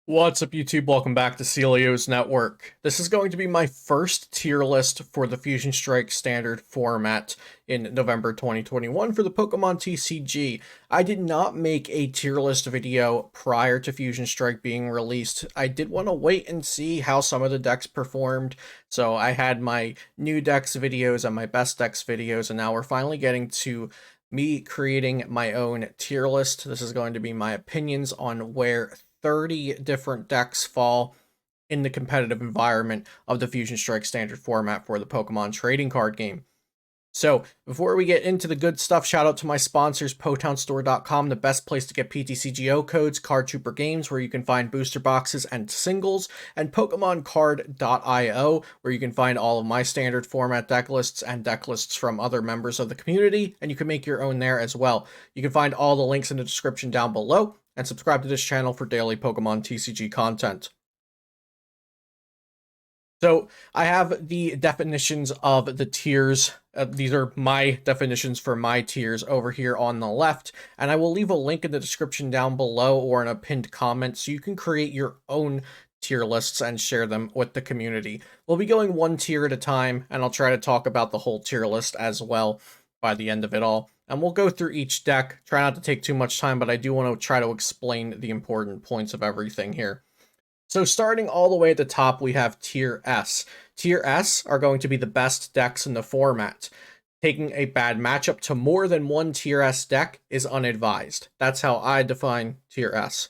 What's up, YouTube? Welcome back to Celio's Network. This is going to be my first tier list for the Fusion Strike standard format in November 2021 for the Pokemon TCG. I did not make a tier list video prior to Fusion Strike being released. I did want to wait and see how some of the decks performed, so I had my new decks videos and my best decks videos, and now we're finally getting to me creating my own tier list. This is going to be my opinions on where 30 different decks fall in the competitive environment of the Fusion Strike standard format for the Pokemon trading card game. So, before we get into the good stuff, shout out to my sponsors, PotownStore.com, the best place to get PTCGO codes, Card Trooper Games, where you can find booster boxes and singles, and PokemonCard.io, where you can find all of my standard format deck lists and deck lists from other members of the community, and you can make your own there as well. You can find all the links in the description down below, and subscribe to this channel for daily Pokemon TCG content. So I have the definitions of the tiers. These are my definitions for my tiers over here on the left, and I will leave a link in the description down below or in a pinned comment so you can create your own tier lists and share them with the community. We'll be going one tier at a time, and I'll try to talk about the whole tier list as well by the end of it all. And we'll go through each deck. Try not to take too much time, but I do want to try to explain the important points of everything here. So starting all the way at the top, we have Tier S. Tier S are going to be the best decks in the format. Taking a bad matchup to more than one Tier S deck is unadvised. That's how I define Tier S.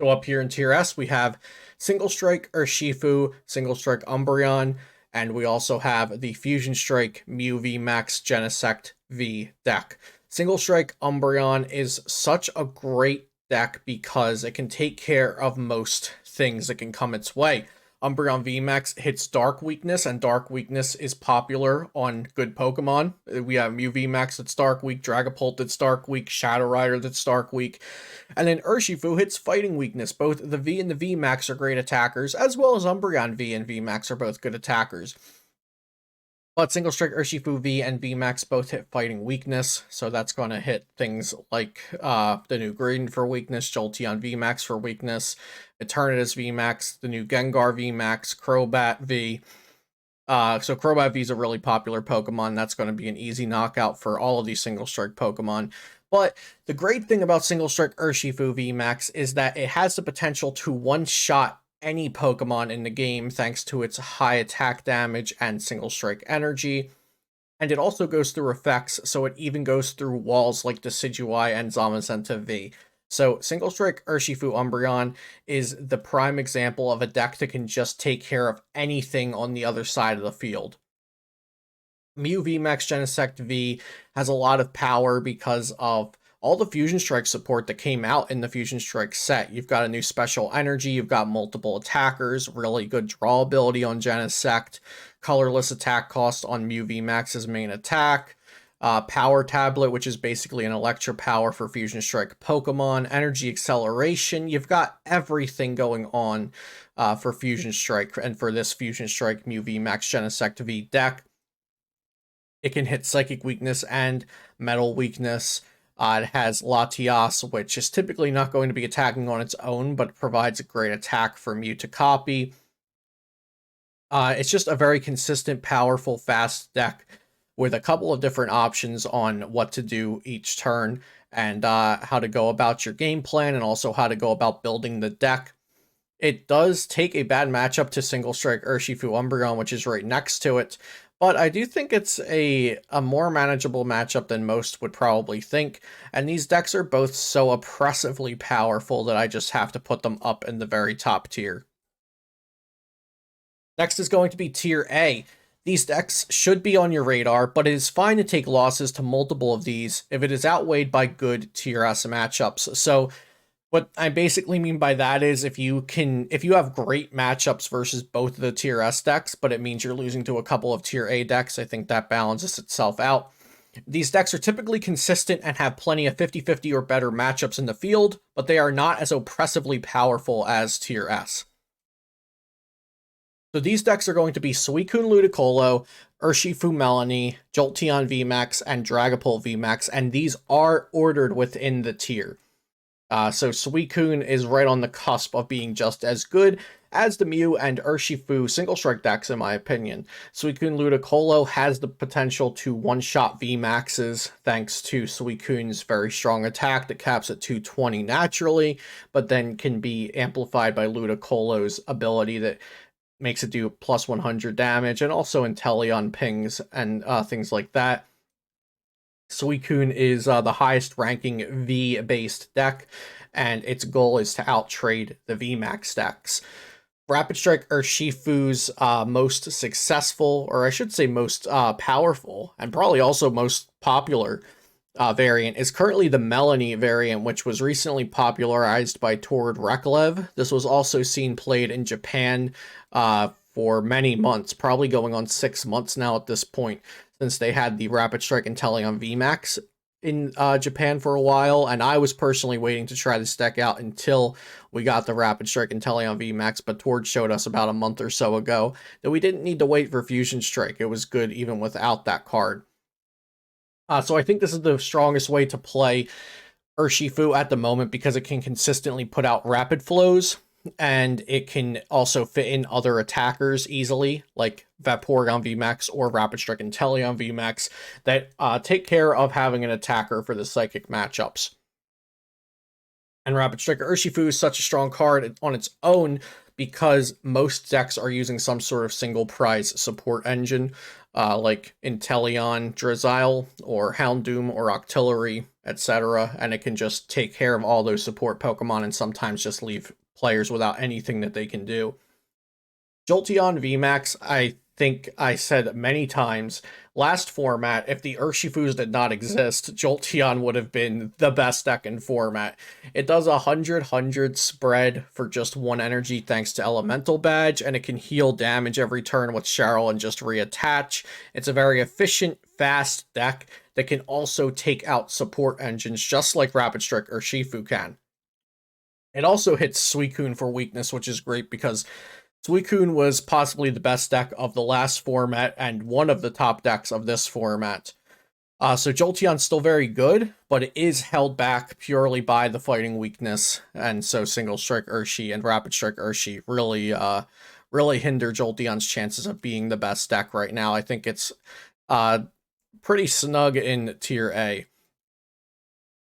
So up here in Tier S, we have Single Strike Urshifu, Single Strike Umbreon, and we also have the Fusion Strike Mew V Max Genesect V deck. Single Strike Umbreon is such a great deck because it can take care of most things that can come its way. Umbreon VMAX hits Dark Weakness, and Dark Weakness is popular on good Pokemon. We have Mew VMAX that's Dark Weak, Dragapult that's Dark Weak, Shadow Rider that's Dark Weak, and then Urshifu hits Fighting Weakness. Both the V and the VMAX are great attackers, as well as Umbreon V and VMAX are both good attackers. But Single Strike Urshifu V and VMAX both hit Fighting Weakness, so that's going to hit things like the new Green for weakness, Jolteon VMAX for weakness, Eternatus VMAX, the new Gengar VMAX, Crobat V. So Crobat V is a really popular Pokemon. That's going to be an easy knockout for all of these Single Strike Pokemon. But the great thing about Single Strike Urshifu VMAX is that it has the potential to one-shot any Pokemon in the game thanks to its high attack damage and single strike energy. And it also goes through effects, so it even goes through walls like Decidueye and Zamazenta V. So Single Strike Urshifu Umbreon is the prime example of a deck that can just take care of anything on the other side of the field. Mew VMAX Genesect V has a lot of power because of all the Fusion Strike support that came out in the Fusion Strike set. You've got a new special energy, you've got multiple attackers, really good draw ability on Genesect, colorless attack cost on Mew VMAX's main attack, Power Tablet, which is basically an Electro Power for Fusion Strike Pokemon, Energy Acceleration. You've got everything going on for Fusion Strike and for this Fusion Strike Mew VMAX Genesect V deck. It can hit Psychic Weakness and Metal Weakness. It has Latias, which is typically not going to be attacking on its own, but provides a great attack for Mew to copy. It's just a very consistent, powerful, fast deck with a couple of different options on what to do each turn and how to go about your game plan and also how to go about building the deck. It does take a bad matchup to Single Strike Urshifu Umbreon, which is right next to it, but I do think it's a more manageable matchup than most would probably think, and these decks are both so oppressively powerful that I just have to put them up in the very top tier. Next is going to be Tier A. These decks should be on your radar, but it is fine to take losses to multiple of these if it is outweighed by good Tier S matchups. So what I basically mean by that is if you have great matchups versus both of the Tier S decks, but it means you're losing to a couple of Tier A decks, I think that balances itself out. These decks are typically consistent and have plenty of 50-50 or better matchups in the field, but they are not as oppressively powerful as Tier S. So these decks are going to be Suicune Ludicolo, Urshifu Melanie, Jolteon VMAX, and Dragapult VMAX, and these are ordered within the tier. So Suicune is right on the cusp of being just as good as the Mew and Urshifu single strike decks, in my opinion. Suicune Ludicolo has the potential to one-shot VMAXs thanks to Suicune's very strong attack that caps at 220 naturally, but then can be amplified by Ludicolo's ability that makes it do plus 100 damage, and also Inteleon pings and things like that. Suicune is the highest ranking V based deck, and its goal is to outtrade the VMAX decks. Rapid Strike Urshifu's most successful, or I should say most powerful, and probably also most popular variant is currently the Melanie variant, which was recently popularized by Tord Reklev. This was also seen played in Japan for many months, probably going on 6 months now at this point, since they had the Rapid Strike Inteleon VMAX in Japan for a while, and I was personally waiting to try this deck out until we got the Rapid Strike Inteleon VMAX, but Tord showed us about a month or so ago that we didn't need to wait for Fusion Strike. It was good even without that card. So I think this is the strongest way to play Urshifu at the moment because it can consistently put out rapid flows, and it can also fit in other attackers easily, like Vaporeon VMAX or Rapid Strike Inteleon VMAX, that take care of having an attacker for the psychic matchups. And Rapid Strike Urshifu is such a strong card on its own because most decks are using some sort of single prize support engine, like Inteleon, Drizzile, or Houndoom, or Octillery, etc. And it can just take care of all those support Pokemon and sometimes just leave players without anything that they can do. Jolteon VMAX, I think I said many times, last format, if the Urshifus did not exist, Jolteon would have been the best deck in format. It does 100-100 spread for just 1 energy thanks to Elemental Badge, and it can heal damage every turn with Cheryl and just reattach. It's a very efficient, fast deck that can also take out support engines just like Rapid Strike Urshifu can. It also hits Suicune for weakness, which is great because Suicune was possibly the best deck of the last format and one of the top decks of this format. So Jolteon's still very good, but it is held back purely by the fighting weakness, and so Single Strike Urshi and Rapid Strike Urshi really hinder Jolteon's chances of being the best deck right now. I think it's pretty snug in Tier A.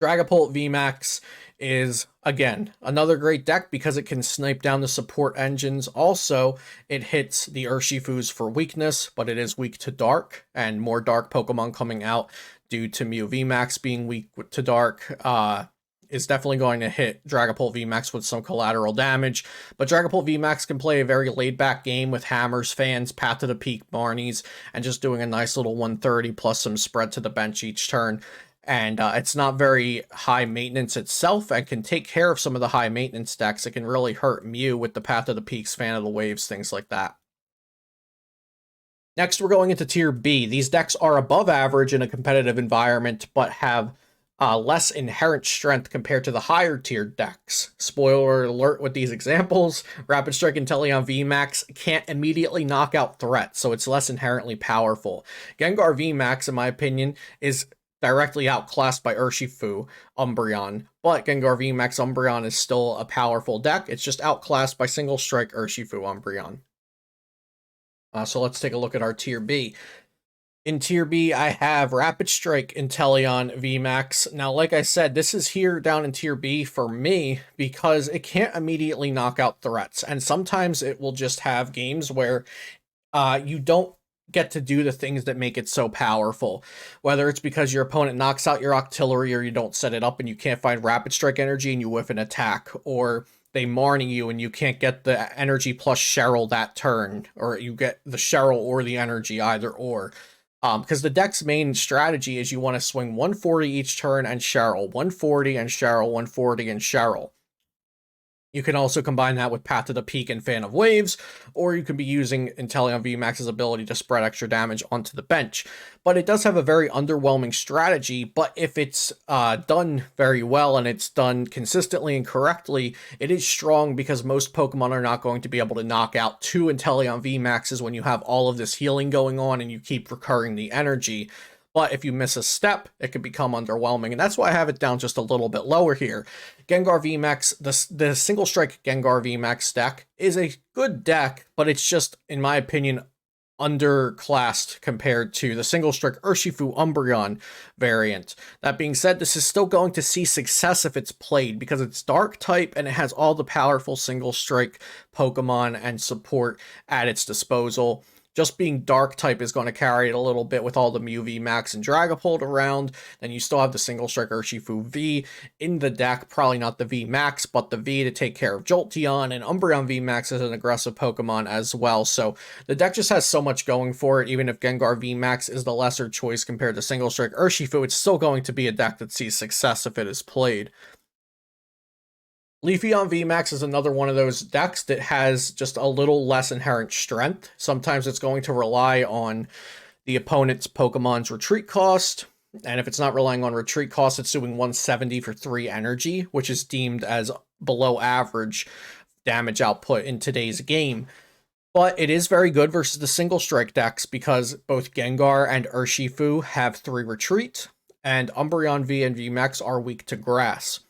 Dragapult VMAX is, again, another great deck because it can snipe down the support engines. Also, it hits the Urshifus for weakness, but it is weak to Dark, and more Dark Pokemon coming out due to Mew VMAX being weak to Dark is definitely going to hit Dragapult VMAX with some collateral damage. But Dragapult VMAX can play a very laid-back game with Hammers, Fans, Path to the Peak, Barneys, and just doing a nice little 130 plus some spread to the bench each turn. And it's not very high maintenance itself and can take care of some of the high maintenance decks. It can really hurt Mew with the Path of the Peaks, Fan of the Waves, things like that. Next, we're going into Tier B. These decks are above average in a competitive environment, but have less inherent strength compared to the higher tiered decks. Spoiler alert with these examples, Rapid Strike Inteleon VMAX can't immediately knock out threats, so it's less inherently powerful. Gengar VMAX, in my opinion, is directly outclassed by Urshifu Umbreon, but Gengar VMAX Umbreon is still a powerful deck. It's just outclassed by Single Strike Urshifu Umbreon. So let's take a look at our Tier B. In Tier B, I have Rapid Strike Inteleon VMAX. Now, like I said, this is here down in Tier B for me because it can't immediately knock out threats, and sometimes it will just have games where you don't get to do the things that make it so powerful, whether it's because your opponent knocks out your Octillery or you don't set it up and you can't find Rapid Strike energy and you whiff an attack, or they Marnie you and you can't get the energy plus Cheryl that turn, or you get the Cheryl or the energy, either or. Because the deck's main strategy is you want to swing 140 each turn and Cheryl, 140 and Cheryl, 140 and Cheryl. You can also combine that with Path to the Peak and Fan of Waves, or you could be using Inteleon VMAX's ability to spread extra damage onto the bench. But it does have a very underwhelming strategy, but if it's done very well and it's done consistently and correctly, it is strong because most Pokemon are not going to be able to knock out 2 Inteleon VMAXs when you have all of this healing going on and you keep recurring the energy. But if you miss a step, it can become underwhelming, and that's why I have it down just a little bit lower here. Gengar VMAX, the single strike Gengar VMAX deck is a good deck, but it's just, in my opinion, underclassed compared to the single strike Urshifu Umbreon variant. That being said, this is still going to see success if it's played because it's dark type and it has all the powerful single strike Pokemon and support at its disposal. Just being dark type is going to carry it a little bit with all the Mew V Max and Dragapult around. Then you still have the single strike Urshifu V in the deck. Probably not the V Max, but the V to take care of Jolteon, and Umbreon V Max is an aggressive Pokemon as well. So the deck just has so much going for it. Even if Gengar V Max is the lesser choice compared to single strike Urshifu, it's still going to be a deck that sees success if it is played. Leafeon VMAX is another one of those decks that has just a little less inherent strength. Sometimes it's going to rely on the opponent's Pokemon's retreat cost, and if it's not relying on retreat cost, it's doing 170 for 3 energy, which is deemed as below average damage output in today's game. But it is very good versus the single strike decks because both Gengar and Urshifu have 3 retreat, and Umbreon V and VMAX are weak to grass.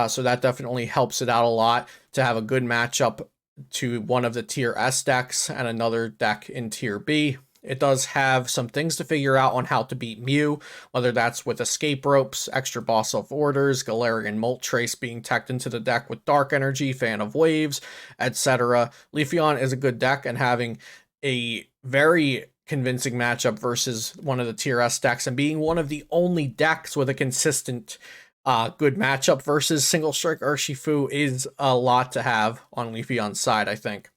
So that definitely helps it out a lot to have a good matchup to one of the tier S decks and another deck in tier B. It does have some things to figure out on how to beat Mew, whether that's with escape ropes, extra boss of orders, Galarian Moltres being teched into the deck with Dark Energy, Fan of Waves, etc. Leafeon is a good deck, and having a very convincing matchup versus one of the tier S decks and being one of the only decks with a consistent good matchup versus single strike Urshifu is a lot to have on Leafeon's side, I think.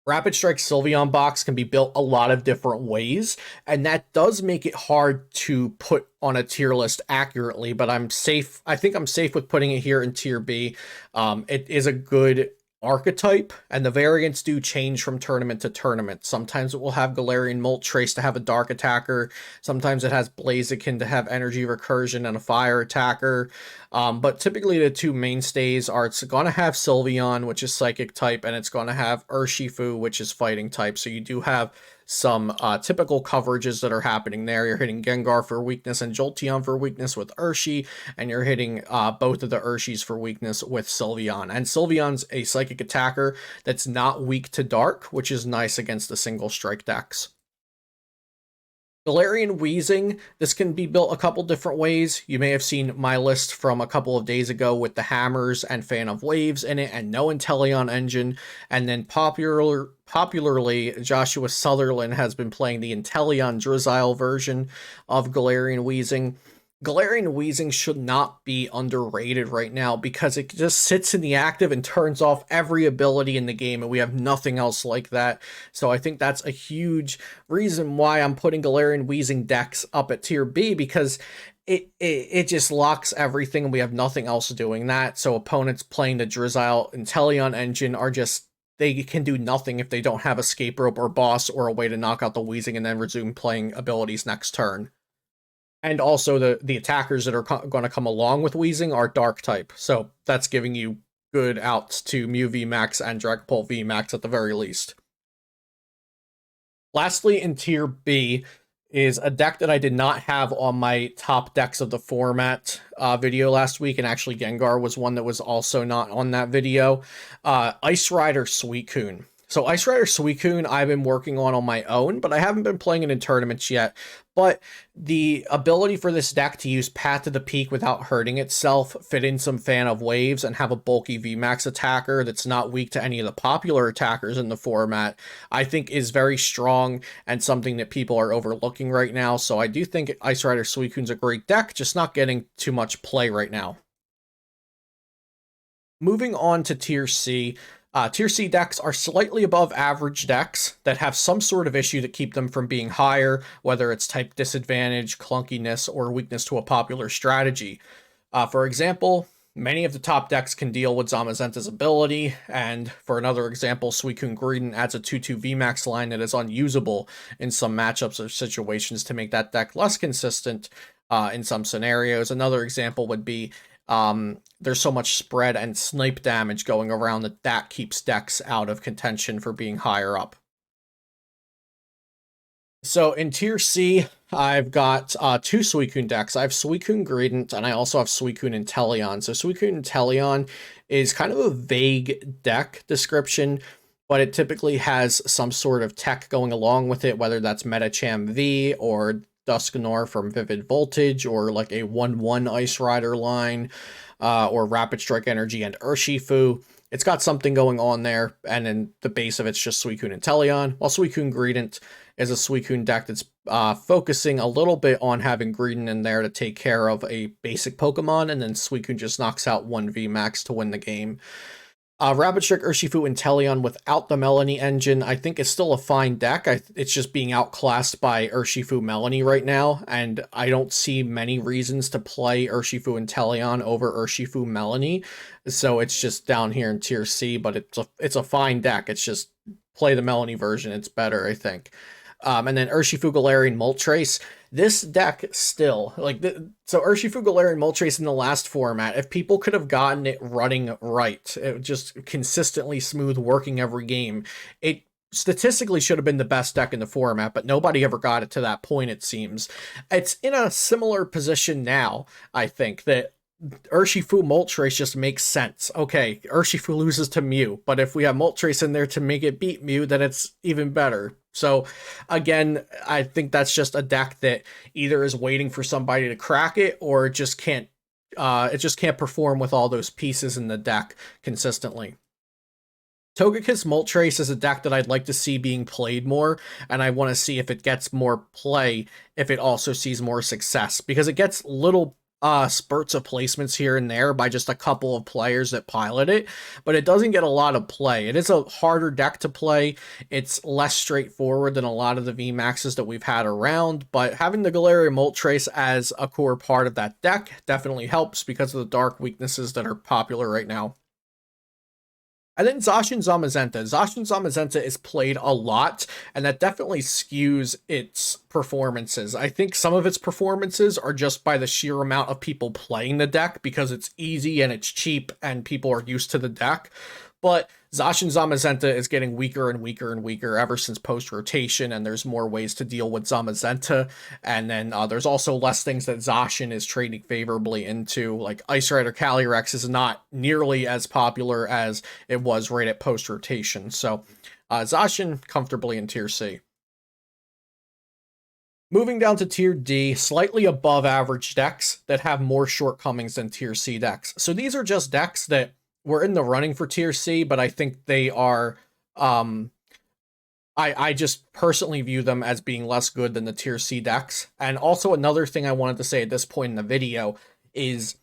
Rapid Strike Sylveon box can be built a lot of different ways, and that does make it hard to put on a tier list accurately, but I'm safe. I think I'm safe with putting it here in tier B. It is a good archetype, and the variants do change from tournament to tournament. Sometimes it will have Galarian Moltres to have a dark attacker. Sometimes it has Blaziken to have energy recursion and a fire attacker. But typically the two mainstays are it's going to have Sylveon, which is psychic type, and it's going to have Urshifu, which is fighting type. So you do have some typical coverages that are happening there. You're hitting Gengar for weakness and Jolteon for weakness with Urshi, and you're hitting both of the Urshis for weakness with Sylveon. And Sylveon's a psychic attacker that's not weak to dark, which is nice against the single strike decks. Galarian Weezing, this can be built a couple different ways. You may have seen my list from a couple of days ago with the Hammers and Fan of Waves in it and no Inteleon engine. And then popularly, Joshua Sutherland has been playing the Inteleon Drizzile version of Galarian Weezing. Galarian Weezing should not be underrated right now because it just sits in the active and turns off every ability in the game, and we have nothing else like that. So I think that's a huge reason why I'm putting Galarian Weezing decks up at tier B, because it just locks everything and we have nothing else doing that. So opponents playing the Drizzile Inteleon engine are just, they can do nothing if they don't have Escape Rope or Boss or a way to knock out the Weezing and then resume playing abilities next turn. And also the attackers that are going to come along with Weezing are dark type. So that's giving you good outs to Mew VMAX and Dragapult VMAX at the very least. Lastly, in tier B is a deck that I did not have on my top decks of the format video last week, and actually Gengar was one that was also not on that video. Ice Rider Suicune. So Ice Rider Suicune I've been working on my own, but I haven't been playing it in tournaments yet. But the ability for this deck to use Path to the Peak without hurting itself, fit in some Fan of Waves, and have a bulky VMAX attacker that's not weak to any of the popular attackers in the format, I think is very strong and something that people are overlooking right now. So I do think Ice Rider Suicune's a great deck, just not getting too much play right now. Moving on to Tier C. Tier C decks are slightly above average decks that have some sort of issue that keep them from being higher, whether it's type disadvantage, clunkiness, or weakness to a popular strategy. For example, many of the top decks can deal with Zamazenta's ability, and for another example, Suicune Greedent adds a 2-2 VMAX line that is unusable in some matchups or situations to make that deck less consistent in some scenarios. Another example would be there's so much spread and snipe damage going around that keeps decks out of contention for being higher up. So in Tier C, I've got two Suicune decks. I have Suicune Gradient, and I also have Suicune Inteleon. So Suicune Inteleon is kind of a vague deck description, but it typically has some sort of tech going along with it, whether that's Metacham V or Dusknoir from Vivid Voltage, or like a 1/1 Ice Rider line, or Rapid Strike Energy and Urshifu. It's got something going on there, and then the base of it's just Suicune Inteleon, while Suicune Gradient is a Suicune deck that's focusing a little bit on having Greedent in there to take care of a basic Pokemon, and then Suicune just knocks out one VMAX to win the game. Rapid Strike Urshifu Inteleon without the Melanie engine, I think it's still a fine deck. It's just being outclassed by Urshifu Melanie right now, and I don't see many reasons to play Urshifu Inteleon over Urshifu Melanie, so it's just down here in Tier C, but it's a fine deck. It's just play the Melanie version, it's better, I think. And then Urshifu Galarian Moltres. This deck still, so Urshifu Galarian Moltres in the last format, if people could have gotten it running right, it just consistently smooth working every game, it statistically should have been the best deck in the format, but nobody ever got it to that point, it seems. It's in a similar position now, I think, that Urshifu Moltres just makes sense. Okay, Urshifu loses to Mew, but if we have Moltres in there to make it beat Mew, then it's even better. So, again, I think that's just a deck that either is waiting for somebody to crack it, or it just can't perform with all those pieces in the deck consistently. Togekiss Moltres is a deck that I'd like to see being played more, and I want to see if it gets more play, if it also sees more success, because it gets little spurts of placements here and there by just a couple of players that pilot it, but it doesn't get a lot of play. It is a harder deck to play. It's less straightforward than a lot of the VMAXs that we've had around, but having the Galarian Moltres as a core part of that deck definitely helps because of the dark weaknesses that are popular right now. And then Zacian Zamazenta. Zacian Zamazenta is played a lot, and that definitely skews its performances. I think some of its performances are just by the sheer amount of people playing the deck, because it's easy and it's cheap and people are used to the deck. But Zacian Zamazenta is getting weaker and weaker and weaker ever since post-rotation, and there's more ways to deal with Zamazenta. And then there's also less things that Zacian is trading favorably into, like Ice Rider Calyrex is not nearly as popular as it was right at post-rotation. So Zacian comfortably in Tier C. Moving down to Tier D, slightly above average decks that have more shortcomings than Tier C decks. So these are just decks that were in the running for Tier C, but I think they are, I just personally view them as being less good than the Tier C decks. And also another thing I wanted to say at this point in the video is,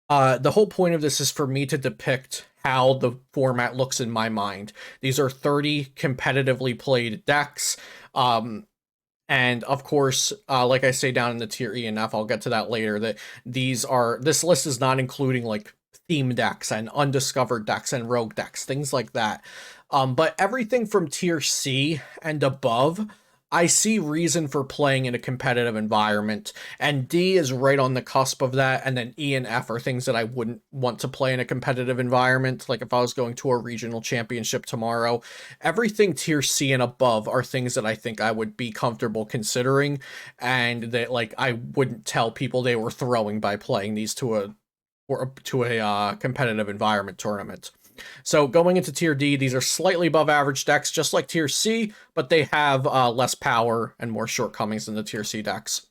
the whole point of this is for me to depict how the format looks in my mind. These are 30 competitively played decks, and of course, like I say down in the Tier E and F, I'll get to that later, that this list is not including like theme decks and undiscovered decks and rogue decks, things like that. But everything from Tier C and above, I see reason for playing in a competitive environment, and D is right on the cusp of that, and then E and F are things that I wouldn't want to play in a competitive environment, like if I was going to a regional championship tomorrow. Everything Tier C and above are things that I think I would be comfortable considering, and that like I wouldn't tell people they were throwing by playing these to a competitive environment tournament. So going into Tier D, these are slightly above average decks, just like Tier C, but they have less power and more shortcomings than the Tier C decks.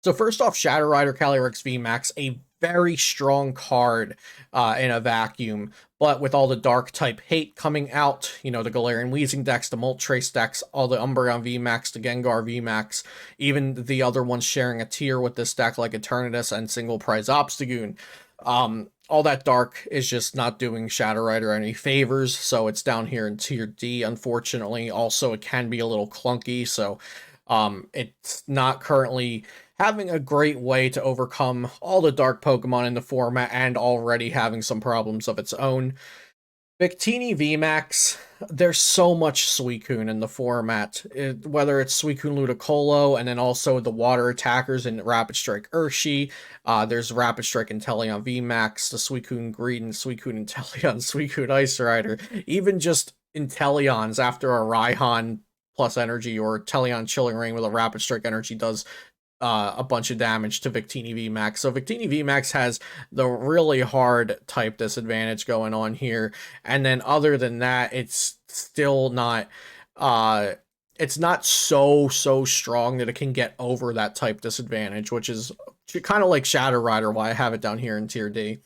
So first off, Shadow Rider Calyrex VMAX, a very strong card in a vacuum, but with all the dark type hate coming out, you know, the Galarian Weezing decks, the Moltres decks, all the Umbreon VMAX, the Gengar VMAX, even the other ones sharing a tier with this deck like Eternatus and Single Prize Obstagoon. All that dark is just not doing Shadow Rider any favors, so it's down here in Tier D, unfortunately. Also, it can be a little clunky, so it's not currently having a great way to overcome all the dark Pokemon in the format, and already having some problems of its own. Victini VMAX, there's so much Suicune in the format, whether it's Suicune Ludicolo, and then also the water attackers in Rapid Strike Urshi, there's Rapid Strike Inteleon VMAX, the Suicune Greedent, Suicune Inteleon, Suicune Ice Rider, even just Inteleons after a Raihan plus energy, or Teleon Chilling Rain with a Rapid Strike energy does a bunch of damage to Victini VMAX. So Victini VMAX has the really hard type disadvantage going on here. And then other than that, it's still not it's not so strong that it can get over that type disadvantage, which is kind of like Shadow Rider, why I have it down here in tier D.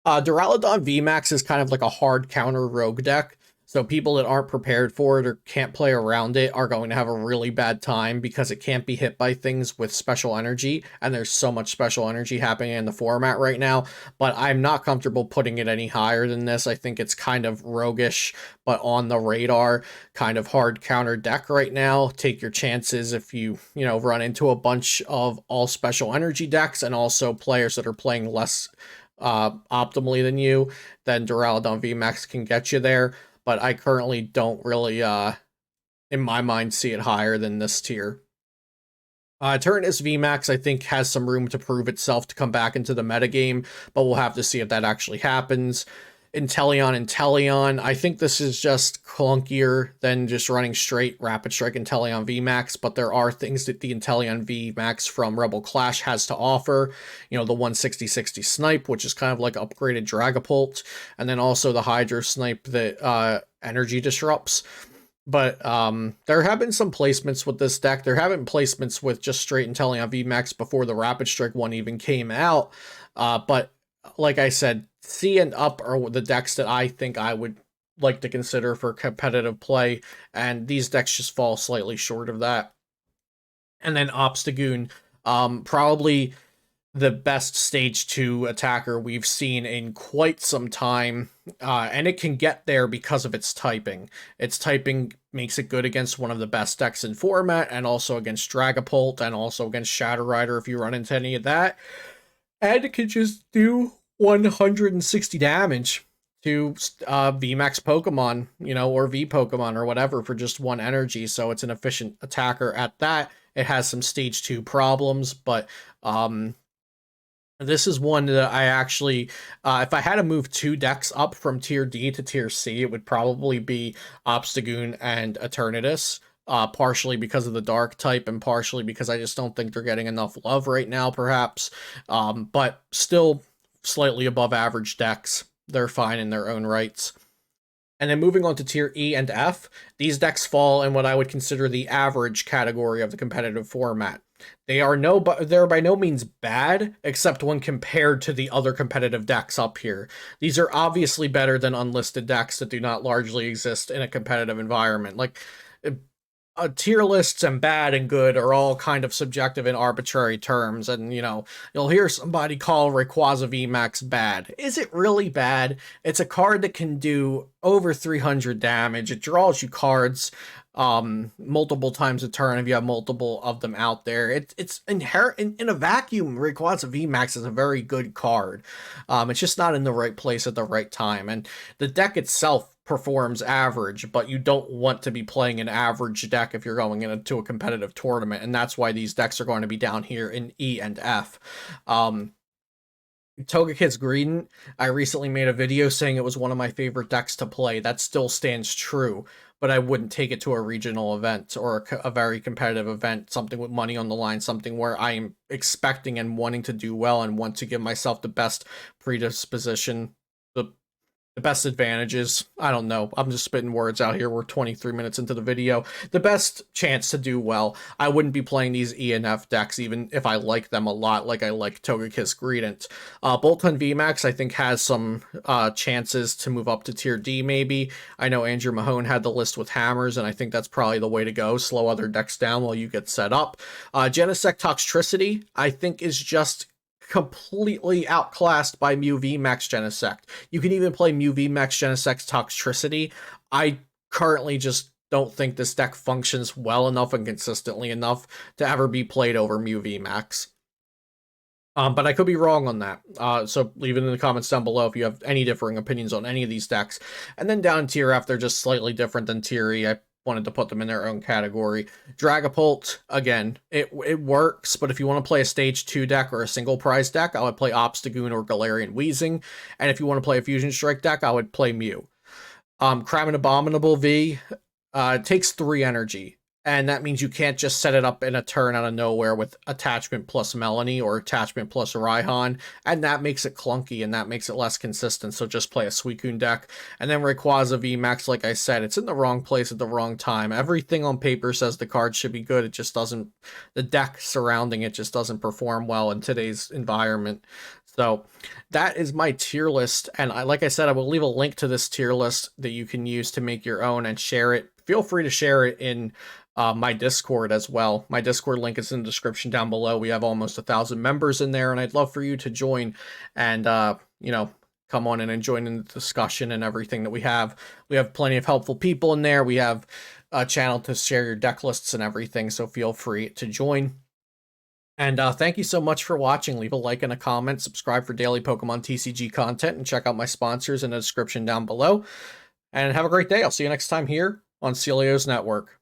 Duraludon VMAX is kind of like a hard counter rogue deck. So people that aren't prepared for it or can't play around it are going to have a really bad time because it can't be hit by things with special energy, and there's so much special energy happening in the format right now. But I'm not comfortable putting it any higher than this. I think it's kind of roguish, but on the radar, kind of hard counter deck right now. Take your chances if you run into a bunch of all special energy decks and also players that are playing less optimally than you, then Duraludon VMAX can get you there. But I currently don't really, in my mind, see it higher than this tier. Eternatus VMAX, I think, has some room to prove itself to come back into the metagame, but we'll have to see if that actually happens. Inteleon, I think this is just clunkier than just running straight Rapid Strike Inteleon VMAX, but there are things that the Inteleon VMAX from Rebel Clash has to offer. The 160-60 snipe, which is kind of like upgraded Dragapult, and then also the Hydro Snipe that energy disrupts. But there have been some placements with this deck. There have been placements with just straight Inteleon VMAX before the Rapid Strike one even came out. But like I said, C and up are the decks that I think I would like to consider for competitive play, and these decks just fall slightly short of that. And then Obstagoon, probably the best stage 2 attacker we've seen in quite some time, and it can get there because of its typing. Its typing makes it good against one of the best decks in format, and also against Dragapult, and also against Shadow Rider if you run into any of that. And it can just do 160 damage to VMAX Pokemon, or V Pokemon or whatever for just 1 energy. So it's an efficient attacker at that. It has some stage 2 problems, but this is one that I actually, if I had to move 2 decks up from tier D to tier C, it would probably be Obstagoon and Eternatus. Partially because of the dark type and partially because I just don't think they're getting enough love right now, perhaps. But still slightly above average decks. They're fine in their own rights. And then moving on to tier E and F, these decks fall in what I would consider the average category of the competitive format. They're by no means bad, except when compared to the other competitive decks up here. These are obviously better than unlisted decks that do not largely exist in a competitive environment. Like, tier lists and bad and good are all kind of subjective and arbitrary terms, and you'll hear somebody call Rayquaza VMAX bad. Is it really bad? It's a card that can do over 300 damage. It draws you cards multiple times a turn if you have multiple of them out there. It's inherent in a vacuum. Rayquaza VMAX is a very good card. It's just not in the right place at the right time, and the deck itself performs average, but you don't want to be playing an average deck if you're going into a competitive tournament, and that's why these decks are going to be down here in E and F. Togekiss Greedent, I recently made a video saying it was one of my favorite decks to play. That still stands true, but I wouldn't take it to a regional event or a very competitive event, something with money on the line, something where I am expecting and wanting to do well and want to give myself the best predisposition, the best advantages. I don't know. I'm just spitting words out here. We're 23 minutes into the video. The best chance to do well. I wouldn't be playing these E and F decks even if I like them a lot, like I like Togekiss Greedent. Boltund VMAX, I think, has some chances to move up to tier D, maybe. I know Andrew Mahone had the list with hammers, and I think that's probably the way to go. Slow other decks down while you get set up. Genesect Toxtricity, I think, is just completely outclassed by Mew VMAX Genesect. You can even play Mew VMAX Genesect Toxtricity. I currently just don't think this deck functions well enough and consistently enough to ever be played over Mew VMAX. But I could be wrong on that. So leave it in the comments down below if you have any differing opinions on any of these decks. And then down in tier F, they're just slightly different than tier E. I wanted to put them in their own category. Dragapult, again, it works, but if you want to play a stage 2 deck or a single prize deck, I would play Obstagoon or Galarian Weezing. And if you want to play a Fusion Strike deck, I would play Mew. Crab and Abominable V, It takes 3 energy. And that means you can't just set it up in a turn out of nowhere with attachment plus Melanie or attachment plus Raihan, and that makes it clunky and that makes it less consistent. So just play a Suicune deck. And then Rayquaza VMAX, like I said, it's in the wrong place at the wrong time. Everything on paper says the card should be good. It just doesn't, the deck surrounding it just doesn't perform well in today's environment. So that is my tier list. And like I said, I will leave a link to this tier list that you can use to make your own and share it. Feel free to share it in my Discord as well. My Discord link is in the description down below. We have almost 1,000 members in there, and I'd love for you to join and, come on in and join in the discussion and everything that we have. We have plenty of helpful people in there. We have a channel to share your deck lists and everything, so feel free to join. And thank you so much for watching. Leave a like and a comment, subscribe for daily Pokemon TCG content, and check out my sponsors in the description down below. And have a great day. I'll see you next time here on Celio's Network.